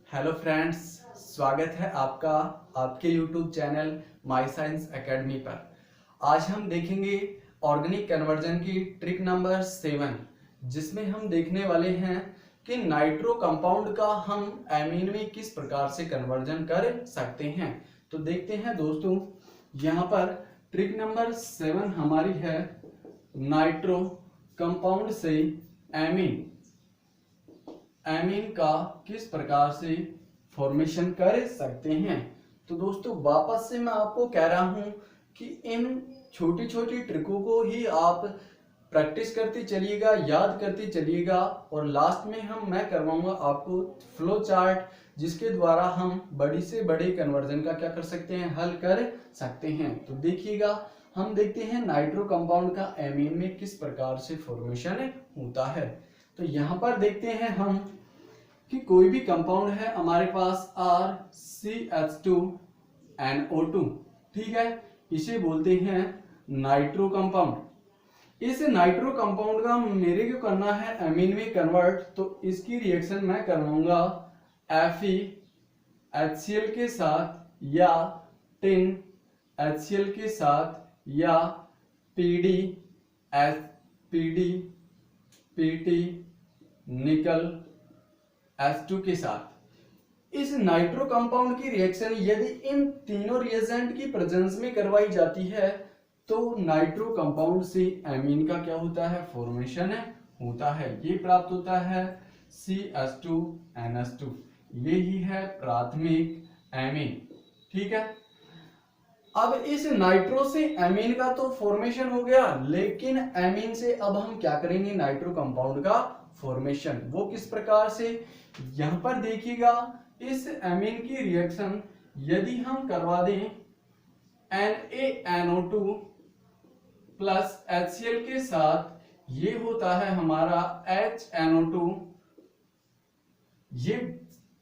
Hello friends, स्वागत है आपका आपके YouTube channel my science academy पर। आज हम देखेंगे ऑर्गेनिक कन्वर्जन की ट्रिक नंबर 7, जिसमें हम देखने वाले हैं कि नाइट्रो कंपाउंड का हम एमीन में किस प्रकार से कन्वर्जन कर सकते हैं। तो देखते हैं दोस्तों, यहाँ पर ट्रिक नंबर 7 हमारी है नाइट्रो कंपाउंड से एमीन का किस प्रकार से फॉर्मेशन कर सकते हैं। तो दोस्तों वापस से मैं आपको कह रहा हूं कि इन छोटी छोटी ट्रिकों को ही आप प्रैक्टिस करते चलिएगा, याद करते चलिएगा, और लास्ट में मैं करवाऊंगा आपको फ्लो चार्ट, जिसके द्वारा हम बड़ी से बड़े कन्वर्जन का क्या कर सकते हैं, हल कर सकते हैं। तो देखिएगा, हम देखते हैं नाइट्रो कंपाउंड का एमीन में किस प्रकार से फॉर्मेशन होता है। तो यहां पर देखते हैं हम कि कोई भी कंपाउंड है हमारे पास RCH2NO2, ठीक है, इसे बोलते हैं नाइट्रो कंपाउंड। इस नाइट्रो कंपाउंड का मेरे को करना है एमीन में कन्वर्ट, तो इसकी रिएक्शन मैं करवाऊंगा FeHCl के साथ या टिन HCl के साथ या PT निकल H2 के साथ। इस नाइट्रो कंपाउंड की रिएक्शन यदि इन तीनों रिएजेंट की प्रेजेंस में करवाई जाती है तो नाइट्रो कंपाउंड से एमीन का क्या होता है, फॉर्मेशन होता है। ये प्राप्त होता है CH2NH2, यही है प्राथमिक एमीन, ठीक है। अब इस नाइट्रो से एमीन का तो फॉर्मेशन हो गया, लेकिन एमीन से अब हम क्या करेंगे, नाइट्रो कंपाउंड का फॉर्मेशन। वो किस प्रकार से, यहां पर देखिएगा, इस एमीन की रिएक्शन यदि हम करवा दें NaNO2 प्लस HCl के साथ, ये होता है हमारा HNO2। ये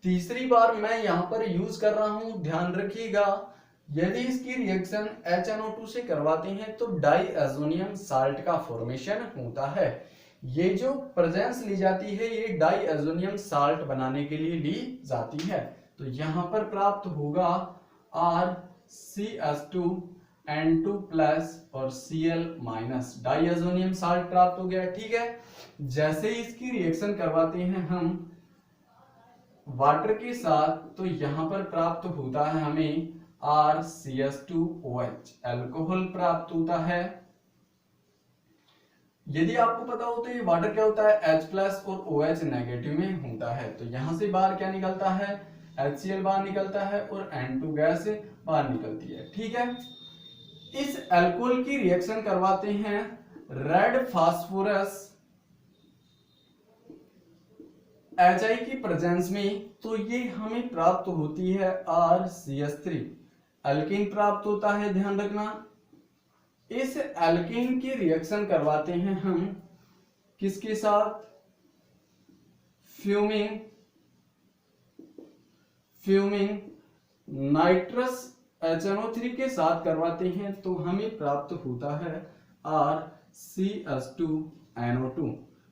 तीसरी बार मैं यहां पर यूज कर रहा हूं, ध्यान रखिएगा। यदि इसकी रिएक्शन HNO2 से करवाते हैं तो डाईएजोनियम साल्ट का फॉर्मेशन होता है। ये जो प्रेजेंस ली जाती है ये डाईएजोनियम साल्ट बनाने के लिए ली जाती है। तो यहां पर प्राप्त होगा RCH2N2 प्लस और Cl माइनस, डाईएजोनियम साल्ट प्राप्त हो गया, ठीक है। जैसे ही इसकी रिएक्शन करवाते हैं हम वाटर के साथ, तो यहां पर प्राप्त होता है हमें RCH2OH, अल्कोहल प्राप्त होता है। यदि आपको पता हो तो ये वाटर क्या होता है, H प्लस और OH नेगेटिव में होता है। तो यहां से बाहर क्या निकलता है, HCl बाहर निकलता है और N2 गैस बाहर निकलती है, ठीक है। इस अल्कोहल की रिएक्शन करवाते हैं रेड फास्फोरस HI की प्रेजेंस में, तो ये हमें प्राप्त होती है RCH3, अल्कीन प्राप्त होता है, ध्यान रखना। इस अल्कीन की रिएक्शन करवाते हैं हम किसके साथ, फ्यूमिंग नाइट्रस HNO3 के साथ करवाते हैं, तो हमें प्राप्त होता है RCH2NO2।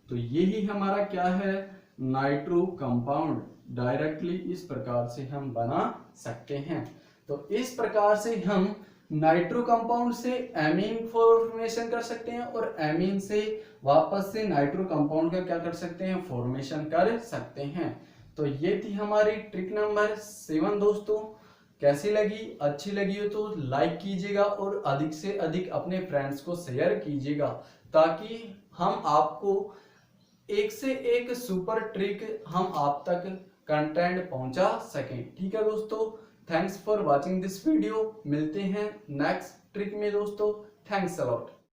तो यही हमारा क्या है, नाइट्रो कंपाउंड। डायरेक्टली इस प्रकार से हम बना सकते हैं। तो इस प्रकार से हम नाइट्रो कंपाउंड से एमीन फॉर्मेशन कर सकते हैं और एमीन से वापस से नाइट्रो कंपाउंड का क्या कर सकते हैं, फॉर्मेशन कर सकते हैं। तो ये थी हमारी ट्रिक नंबर 7 दोस्तों। कैसी लगी, अच्छी लगी हो तो लाइक कीजिएगा और अधिक से अधिक अपने फ्रेंड्स को शेयर कीजिएगा, ताकि हम आपको एक से एक सुपर ट्रिक हम आप तक कंटेंट पहुंचा सकें, ठीक है दोस्तों। Thanks for watching this video. मिलते हैं नेक्स्ट ट्रिक में दोस्तों। Thanks a lot.